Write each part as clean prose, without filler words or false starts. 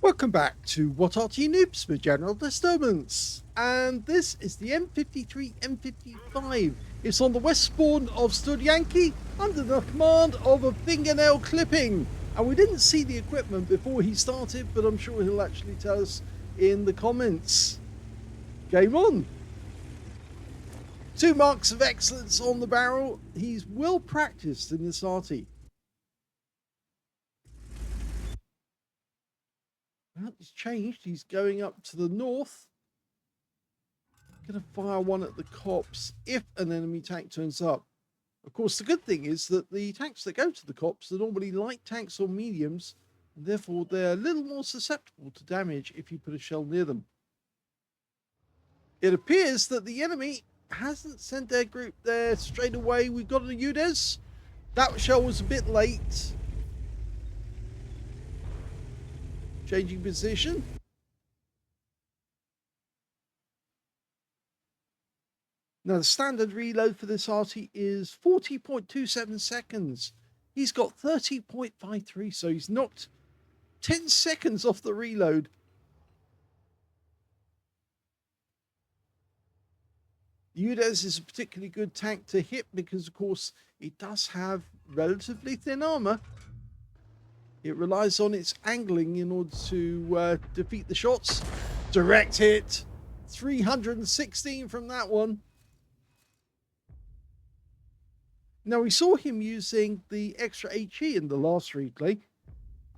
Welcome back to What Arty Noobs for General Disturbance, and this is the M53 M55. It's on the west spawn of Studzianki under the command of a fingernail clipping, and we didn't see the equipment before he started, but I'm sure he'll actually tell us in the comments. Game on! 2 marks of excellence on the barrel. He's well practiced in this Arty. Well, it's changed. He's going up to the north. Going to fire one at the cops if an enemy tank turns up. Of course, the good thing is that the tanks that go to the cops are normally light tanks or mediums, and therefore they're a little more susceptible to damage if you put a shell near them. It appears that the enemy hasn't sent their group there straight away. We've got a UDES. That shell was a bit late. Changing position. Now the standard reload for this Arty is 40.27 seconds. He's got 30.53, so he's knocked 10 seconds off the reload. The UDES is a particularly good tank to hit because, of course, it does have relatively thin armor. It relies on its angling in order to defeat the shots. Direct hit. 316 from that one. Now, we saw him using the extra HE in the last replay.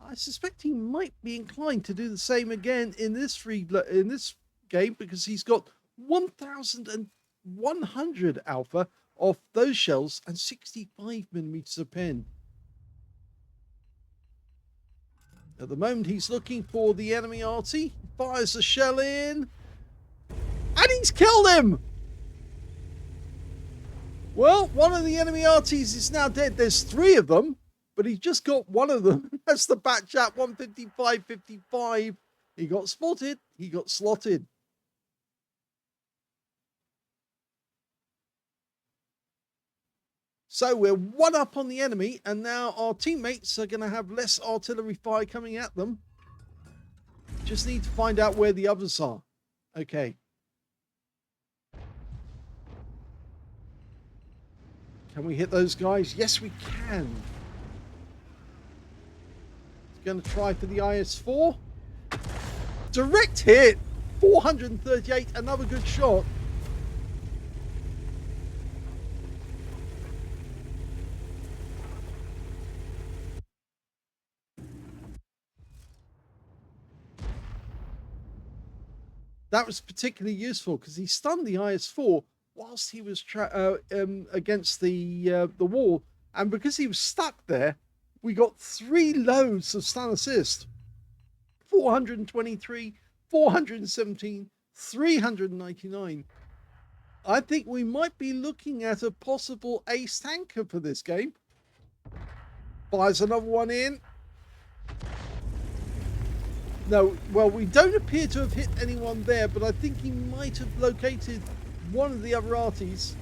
I suspect he might be inclined to do the same again in this game because he's got 1,100 alpha off those shells and 65mm of pen. At the moment, he's looking for the enemy Arty. Fires a shell in. And he's killed him! Well, one of the enemy Artys is now dead. There's 3 of them, but he just got one of them. That's the batch at 155.55. He got spotted. He got slotted. So we're 1 up on the enemy, and now our teammates are going to have less artillery fire coming at them. Just need to find out where the others are. Okay. Can we hit those guys? Yes, we can. He's going to try for the IS-4. Direct hit! 438, another good shot. That was particularly useful because he stunned the IS-4 whilst he was against the wall, and because he was stuck there, we got 3 loads of stun assist. 423, 417, 399. I think we might be looking at a possible ace tanker for this game. Fires another one in. No, well, we don't appear to have hit anyone there, but I think he might have located one of the other Artys.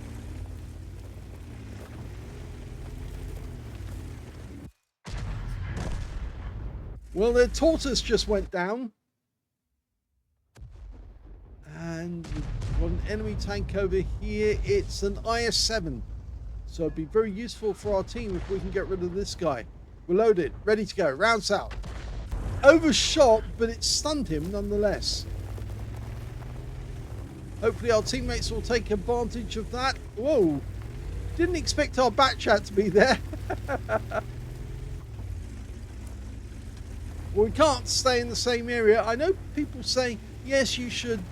Well, their tortoise just went down. And we've got an enemy tank over here. It's an IS-7. So it'd be very useful for our team if we can get rid of this guy. We're loaded, ready to go. Rounds out. Overshot, but it stunned him nonetheless. Hopefully our teammates will take advantage of that. Whoa, didn't expect our bat chat to be there. Well, we can't stay in the same area. I know people say, yes, you should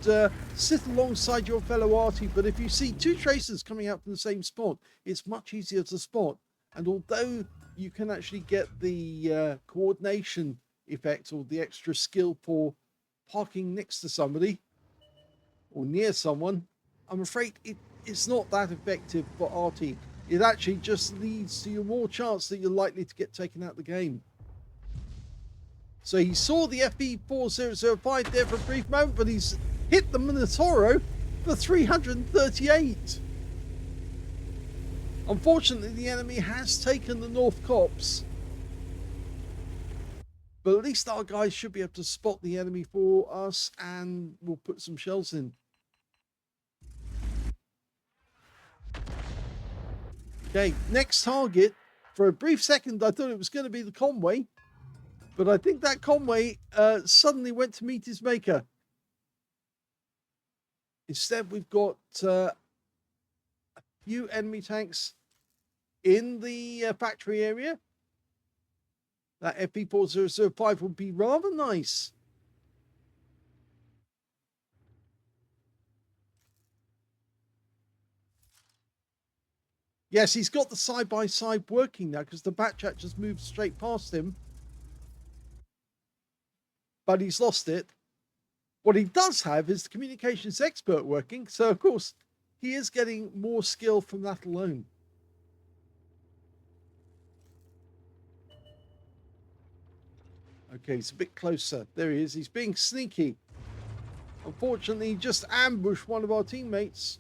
sit alongside your fellow Arty, but if you see 2 tracers coming out from the same spot, it's much easier to spot. And although you can actually get the coordination effect or the extra skill for parking next to somebody or near someone, I'm afraid it's not that effective for Arty. It actually just leads to your more chance that you're likely to get taken out of the game. So he saw the FB4005 there for a brief moment, but he's hit the Minotauro for 338. Unfortunately, the enemy has taken the North Copse. But at least our guys should be able to spot the enemy for us, and we'll put some shells in. Okay, next target. For a brief second, I thought it was going to be the Conway, but I think that Conway suddenly went to meet his maker. Instead, we've got a few enemy tanks in the factory area. That FP4005 would be rather nice. Yes, he's got the side-by-side working now because the Batchat just moved straight past him. But he's lost it. What he does have is the communications expert working. So, of course, he is getting more skill from that alone. Okay, he's a bit closer. There he is. He's being sneaky. Unfortunately, he just ambushed one of our teammates,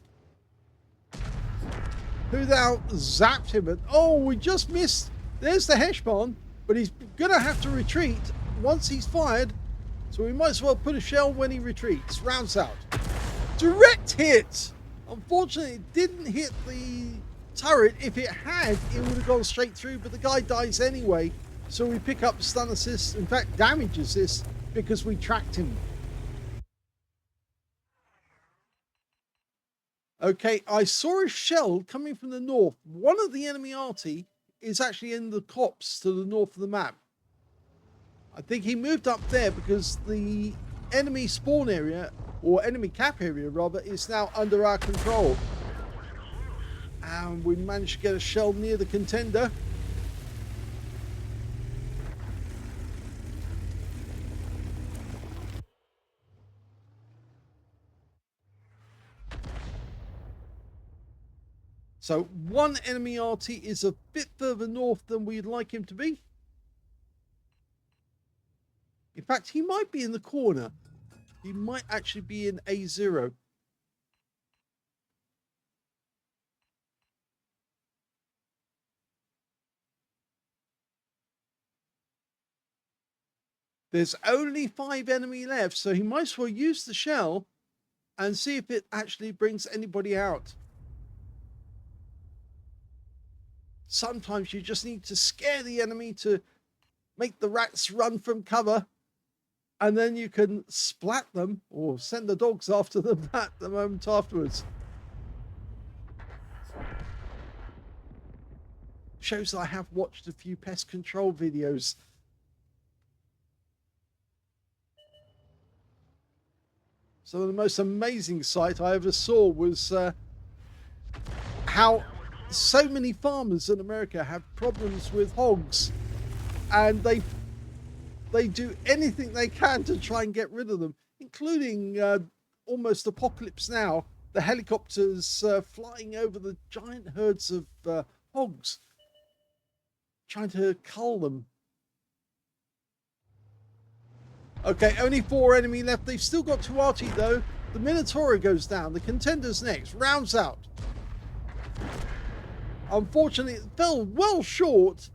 who now zapped him. And oh, we just missed. There's the Heshbon, but he's going to have to retreat once he's fired. So we might as well put a shell when he retreats. Rounds out. Direct hit. Unfortunately, it didn't hit the turret. If it had, it would have gone straight through, but the guy dies anyway. So we pick up stun assist, in fact damage assist, because we tracked him. Okay, I saw a shell coming from the north. One of the enemy Arty is actually in the copse to the north of the map. I think he moved up there because the enemy spawn area, or enemy cap area rather, is now under our control. And we managed to get a shell near the contender. So one enemy Arty is a bit further north than we'd like him to be. In fact, he might be in the corner. He might actually be in A0. There's only 5 enemy left, so he might as well use the shell and see if it actually brings anybody out. Sometimes you just need to scare the enemy to make the rats run from cover, and then you can splat them or send the dogs after them at the moment afterwards. Shows I have watched a few pest control videos. Some of the most amazing sight I ever saw was how so many farmers in America have problems with hogs, and they do anything they can to try and get rid of them, including almost Apocalypse Now, the helicopters flying over the giant herds of hogs, trying to cull them. Okay, only 4 enemy left. They've still got 2 Arty though. The Minotaur goes down. The contender's next. Rounds out. Unfortunately, it fell well short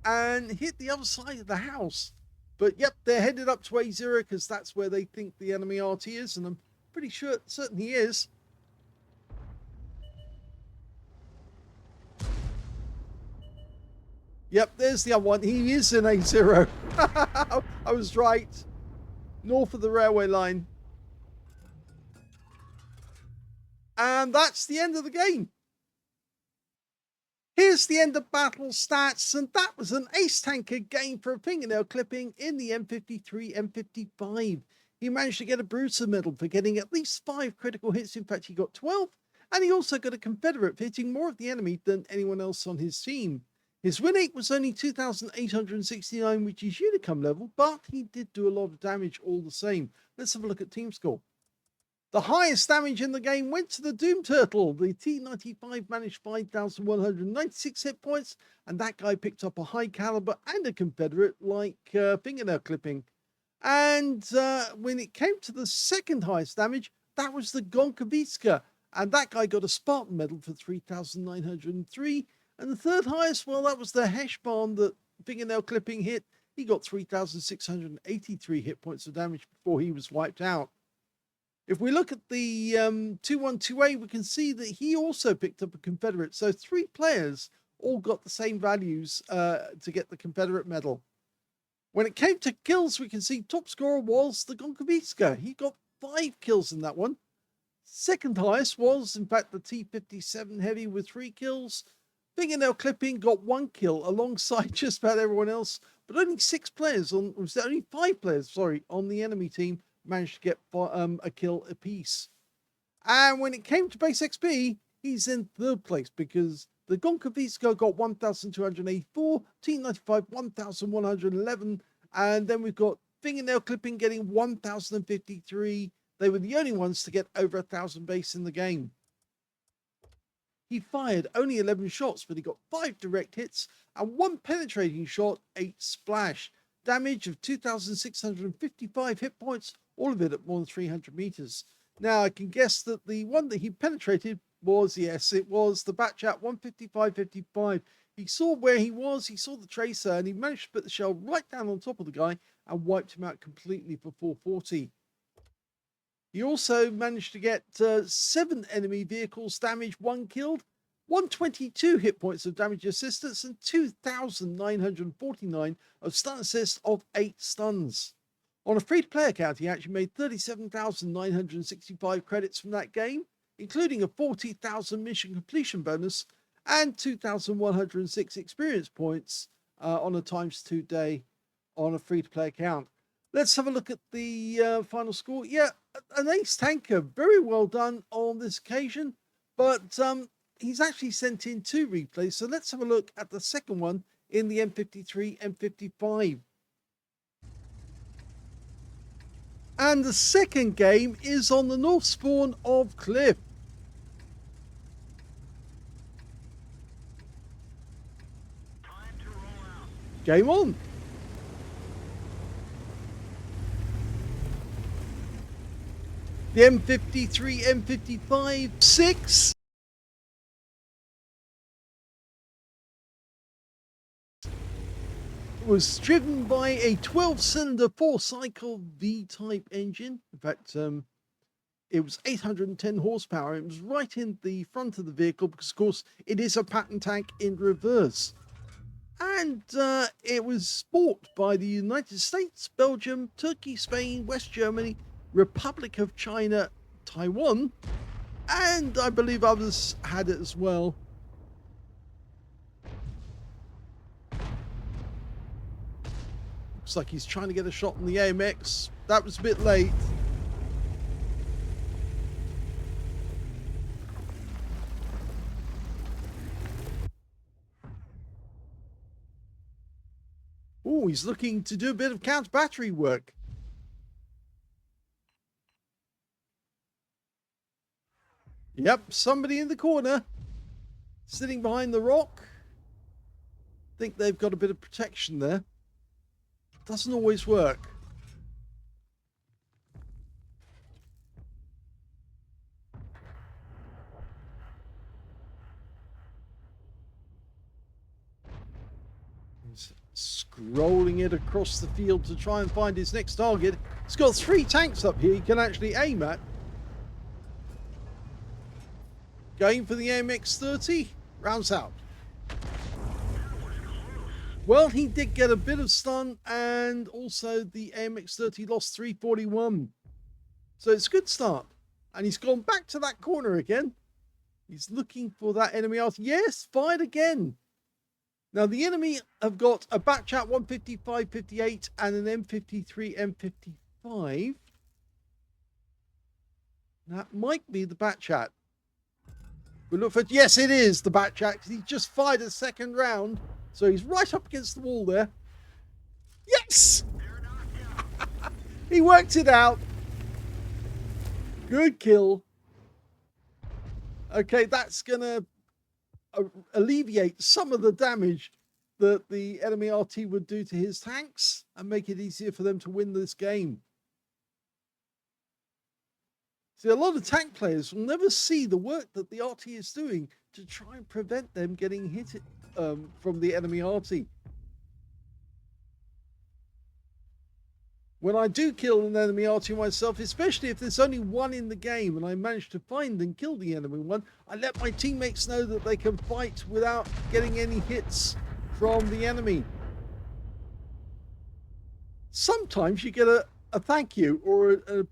and hit the other side of the house. But yep, they're headed up to A0 because that's where they think the enemy Arty is, and I'm pretty sure certain he is. Yep, there's the other one. He is in A0. I was right. North of the railway line. And that's the end of the game. Here's the end of battle stats, and that was an ace tanker game for a fingernail clipping in the M53, M55. He managed to get a Bruiser medal for getting at least 5 critical hits. In fact, he got 12, and he also got a Confederate for hitting more of the enemy than anyone else on his team. His win rate was only 2,869, which is Unicum level, but he did do a lot of damage all the same. Let's have a look at team score. The highest damage in the game went to the Doom Turtle. The T95 managed 5,196 hit points, and that guy picked up a high caliber and a Confederate like fingernail clipping. And when it came to the second highest damage, that was the Gonkavitska, and that guy got a Spartan medal for 3,903. And the third highest, well, that was the Heshbon that fingernail clipping hit. he got 3,683 hit points of damage before he was wiped out. If we look at the 212A, we can see that he also picked up a Confederate. So 3 players all got the same values to get the Confederate medal. When it came to kills, we can see top scorer was the Gonkoviska. He got 5 kills in that one. Second highest was, in fact, the T57 Heavy with 3 kills. Fingernail Clipping got 1 kill alongside just about everyone else, but only 5 players, on the enemy team managed to get a kill apiece. And when it came to base XP, he's in 3rd place because the Gonkoviska got 1,284, T95 1,111, and then we've got Fingernail Clipping getting 1,053. They were the only ones to get over 1,000 base in the game. He fired only 11 shots, but he got 5 direct hits and 1 penetrating shot, 8 splash. Damage of 2,655 hit points, all of it at more than 300 meters. Now, I can guess that the one that he penetrated was, yes, it was the Batchat 155-55. He saw where he was, he saw the tracer, and he managed to put the shell right down on top of the guy and wiped him out completely for 440. He also managed to get 7 enemy vehicles damaged, 1 killed, 122 hit points of damage assistance, and 2,949 of stun assist of 8 stuns. On a free-to-play account, he actually made 37,965 credits from that game, including a 40,000 mission completion bonus and 2,106 experience points on a ×2 day on a free-to-play account. Let's have a look at the final score. Yeah, an ace tanker. Very well done on this occasion, but he's actually sent in 2 replays. So let's have a look at the second one in the M53, M55. And the second game is on the north spawn of Cliff. Time to roll out. Game on. The M53, M55, 6. Was driven by a 12-cylinder 4-cycle V-type engine. In fact, it was 810 horsepower. It was right in the front of the vehicle because, of course, it is a pattern tank in reverse. And it was bought by the United States, Belgium, Turkey, Spain, West Germany, Republic of China, Taiwan, and I believe others had it as well. Looks like he's trying to get a shot on the AMX. That was a bit late. Oh, he's looking to do a bit of counter battery work. Yep, somebody in the corner, sitting behind the rock. Think they've got a bit of protection there. Doesn't always work. He's scrolling it across the field to try and find his next target. He's got 3 tanks up here he can actually aim at. Going for the AMX-30, rounds out. Well, he did get a bit of stun, and also the AMX-30 lost 341. So it's a good start. And he's gone back to that corner again. He's looking for that enemy Arty. Yes, fired again. Now, the enemy have got a Batchat 155-58 and an M53 M55. That might be the Batchat. We look for, yes, it is the Batchat, because he just fired a second round. So he's right up against the wall there. Yes! He worked it out. Good kill. Okay, that's going to alleviate some of the damage that the enemy RT would do to his tanks and make it easier for them to win this game. See, a lot of tank players will never see the work that the RT is doing to try and prevent them getting hit from the enemy RT. when I do kill an enemy Arty myself, especially if there's only one in the game and I manage to find and kill the enemy one, I let my teammates know that they can fight without getting any hits from the enemy. Sometimes you get a thank you or a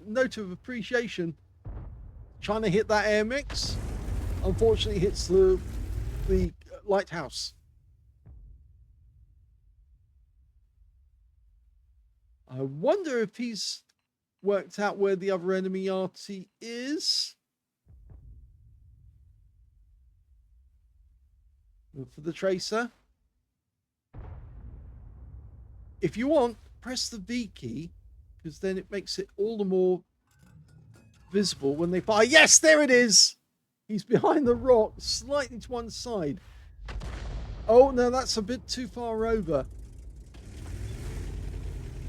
note of appreciation. Trying to hit that air mix, unfortunately hits the lighthouse. I wonder if he's worked out where the other enemy Arty is. Look for the tracer. If you want, press the V key, because then it makes it all the more visible when they fire. Yes, there it is. He's behind the rock, slightly to one side. Oh, no, that's a bit too far over.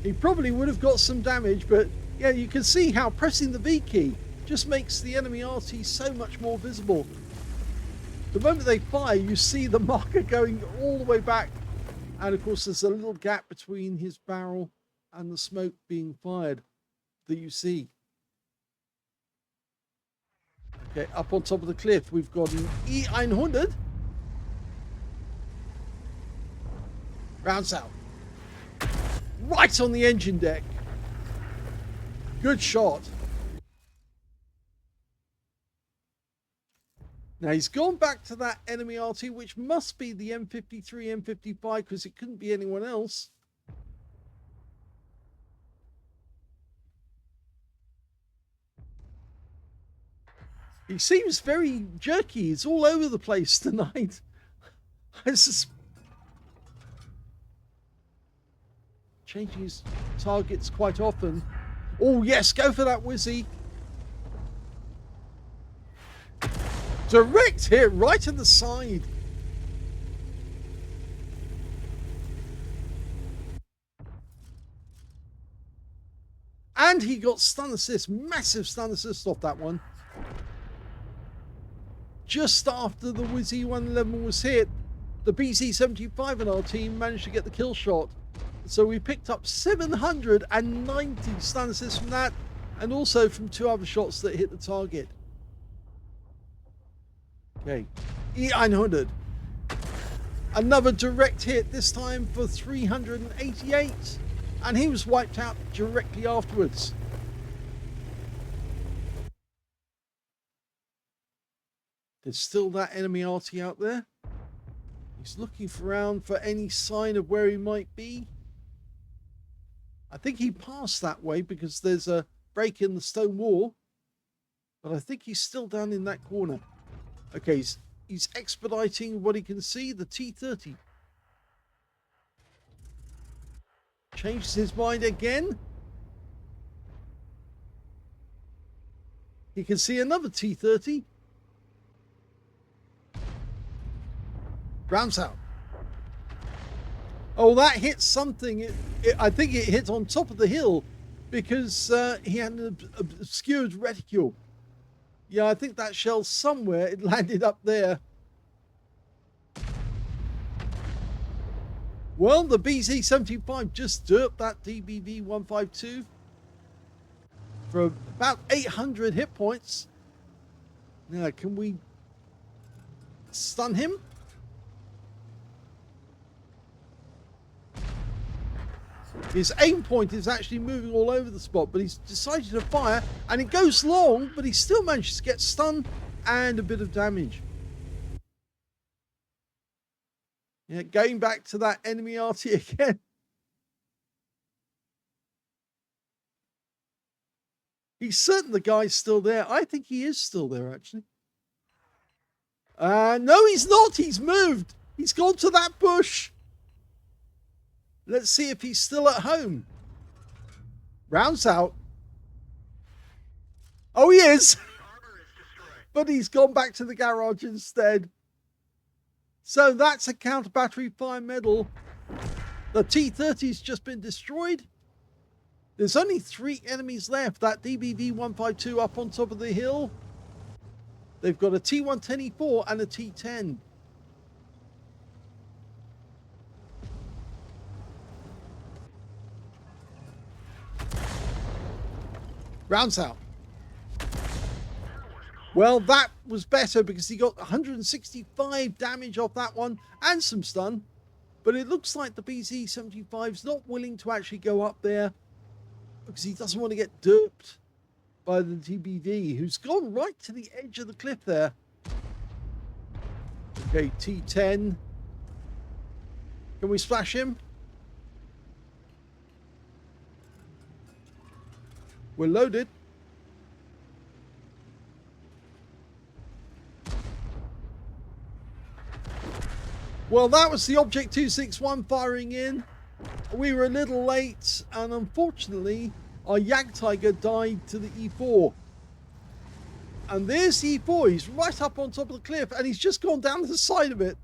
He probably would have got some damage, but yeah, you can see how pressing the V key just makes the enemy Arty so much more visible. The moment they fire, you see the marker going all the way back. And of course, there's a little gap between his barrel and the smoke being fired that you see. Okay, up on top of the cliff, we've got an E100. Rounds out. Right on the engine deck. Good shot. Now he's gone back to that enemy Arty, which must be the M53, M55, because it couldn't be anyone else. He seems very jerky. He's all over the place tonight. Changing his targets quite often. Oh yes, go for that Wizzy. Direct hit right in the side. And he got stun assist, massive stun assist off that one. Just after the Wizzy 111 was hit, the BZ75 in our team managed to get the kill shot. So we picked up 790 stun assists from that, and also from two other shots that hit the target. Okay, E100. Another direct hit, this time for 388. And he was wiped out directly afterwards. There's still that enemy Arty out there. He's looking around for any sign of where he might be. I think he passed that way because there's a break in the stone wall. But I think he's still down in that corner. Okay, he's expediting what he can see, the T30. Changes his mind again. He can see another T30. Rounds out. Oh, that hit something. I think it hit on top of the hill because he had an obscured reticule. Yeah, I think that shell somewhere, it landed up there. Well, the BZ75 just derped that DBV 152 for about 800 hit points. Now, can we stun him? His aim point is actually moving all over the spot, but he's decided to fire, and it goes long, but he still manages to get stunned and a bit of damage. Yeah, going back to that enemy Arty again. He's certain the guy's still there. I think he is still there, actually. No, he's not. He's moved. He's gone to that bush. Let's see if he's still at home. Rounds out. Oh, he is. But he's gone back to the garage instead. So that's a counter battery fire medal. The T30's just been destroyed. There's only 3 enemies left. That DBV 152 up on top of the hill. They've got a T110E4 and a T10. Rounds out. Well, that was better because he got 165 damage off that one and some stun. But it looks like the BZ-75 is not willing to actually go up there because he doesn't want to get derped by the DBV, who's gone right to the edge of the cliff there. Okay, T10. Can we splash him? We're loaded. Well, that was the Object 261 firing in. We were a little late, and unfortunately, our Jagdtiger died to the E4. And there's the E4. He's right up on top of the cliff, and he's just gone down the side of it.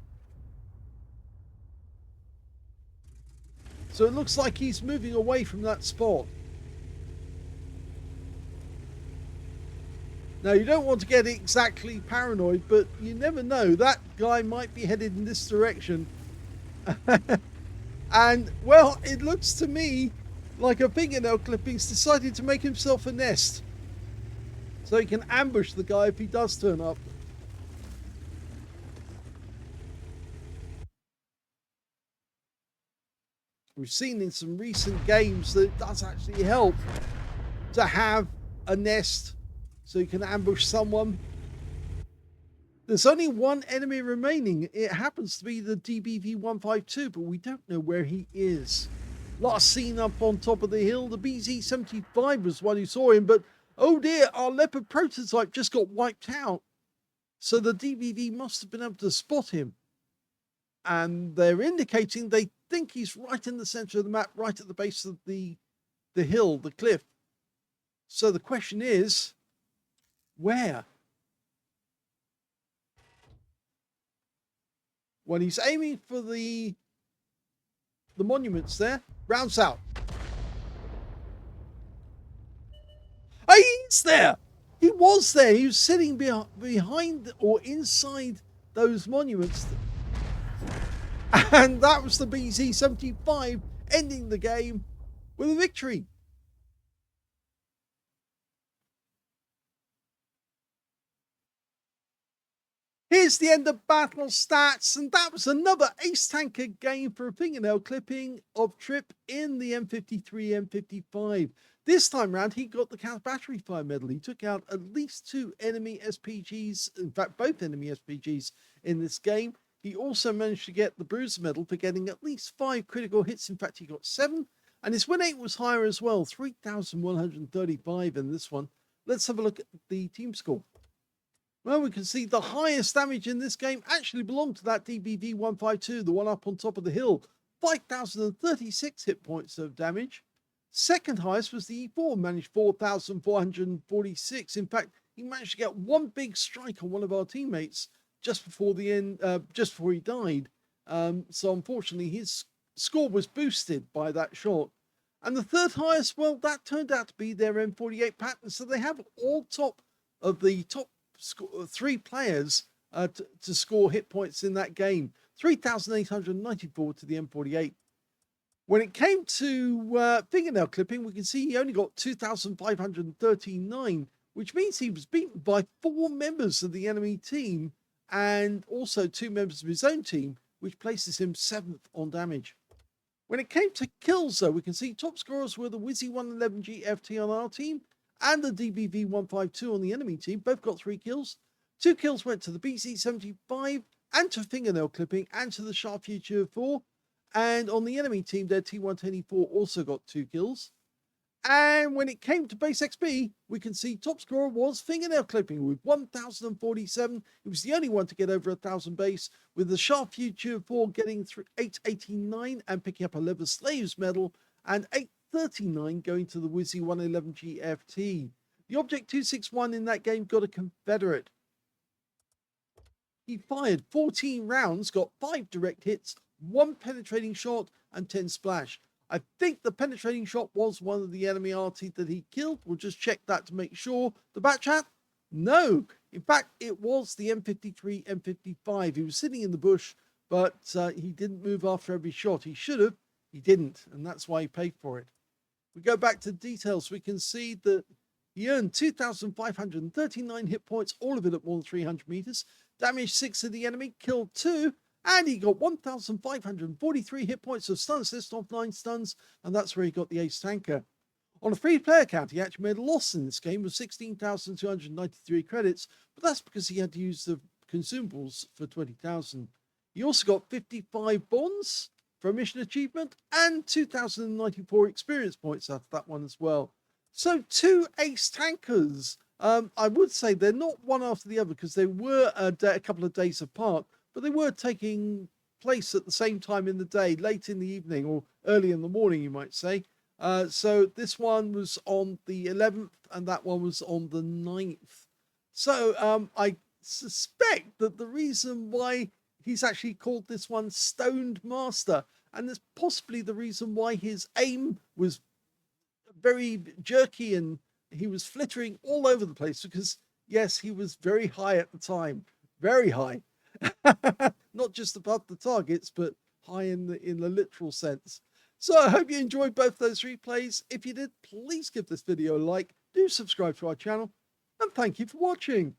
So it looks like he's moving away from that spot. Now, you don't want to get exactly paranoid, but you never know. That guy might be headed in this direction. And, well, it looks to me like a fingernail clipping's decided to make himself a nest. So he can ambush the guy if he does turn up. We've seen in some recent games that it does actually help to have a nest so you can ambush someone. There's only one enemy remaining. It happens to be the DBV-152, but we don't know where he is. Last seen up on top of the hill, the BZ-75 was one who saw him, but oh dear, our Leopard prototype just got wiped out. So the DBV must have been able to spot him. And they're indicating they think he's right in the center of the map, right at the base of the hill, the cliff. So the question is, where? When he's aiming for the monuments there, rounds out. Oh, he's there! He was there. He was sitting behind or inside those monuments. And that was the BZ-75 ending the game with a victory. Here's the end of battle stats, and that was another ace tanker game for a fingernail clipping of Trip in the M53, M55. This time round, he got the counter battery fire medal. He took out at least 2 enemy SPGs, in fact, both enemy SPGs in this game. He also managed to get the Bruiser medal for getting at least 5 critical hits. In fact, he got 7, and his win rate was higher as well, 3,135 in this one. Let's have a look at the team score. Well, we can see the highest damage in this game actually belonged to that DBV-152, the one up on top of the hill. 5,036 hit points of damage. Second highest was the E4, managed 4,446. In fact, he managed to get one big strike on one of our teammates just before the end, just before he died. So unfortunately, his score was boosted by that shot. And the third highest, well, that turned out to be their M48 pattern. So they have all top of the top 3 players to score hit points in that game. 3,894 to the M48. When it came to fingernail clipping, we can see he only got 2,539, which means he was beaten by 4 members of the enemy team and also 2 members of his own team, which places him 7th on damage. When it came to kills, though, we can see top scorers were the Wizzy 111G FT on our team and the DBV 152 on the enemy team. Both got 3 kills. 2 kills went to the BZ-75 and to fingernail clipping and to the Sharp Future 4. And on the enemy team, their T124 also got 2 kills. And when it came to base XP, we can see top scorer was fingernail clipping with 1,047. He was the only one to get over 1,000 base, with the Sharp Future 4 getting 889 and picking up a Leather Slaves medal, and 839 going to the Wizzy 111G FT. The Object 261 in that game got a Confederate. He fired 14 rounds, got 5 direct hits, 1 penetrating shot, and 10 splash. I think the penetrating shot was one of the enemy Arty that he killed. We'll just check that to make sure. The back chat? No. In fact, it was the M53, M55. He was sitting in the bush, but he didn't move after every shot. He should have. He didn't, and that's why he paid for it. We go back to details. We can see that He earned 2,539 hit points, all of it at more than 300 meters, damaged 6 of the enemy, killed 2, and he got 1,543 hit points of stun assist off 9 stuns, and that's where he got the ace tanker. On a free player count, he actually made a loss in this game of 16,293 credits, but that's because he had to use the consumables for 20,000. He also got 55 bonds for a mission achievement and 2,094 experience points out of that one as well. So 2 ace tankers. I would say they're not one after the other because they were a couple of days apart, but they were taking place at the same time in the day, late in the evening or early in the morning, you might say. So this one was on the 11th and that one was on the 9th. So I suspect that the reason why he's actually called this one Stoned Master, and it's possibly the reason why his aim was very jerky and he was flittering all over the place, because yes, he was very high at the time, very high. Not just above the targets, but high in the literal sense. So I hope you enjoyed both those replays. If you did, please give this video a like, do subscribe to our channel, and thank you for watching.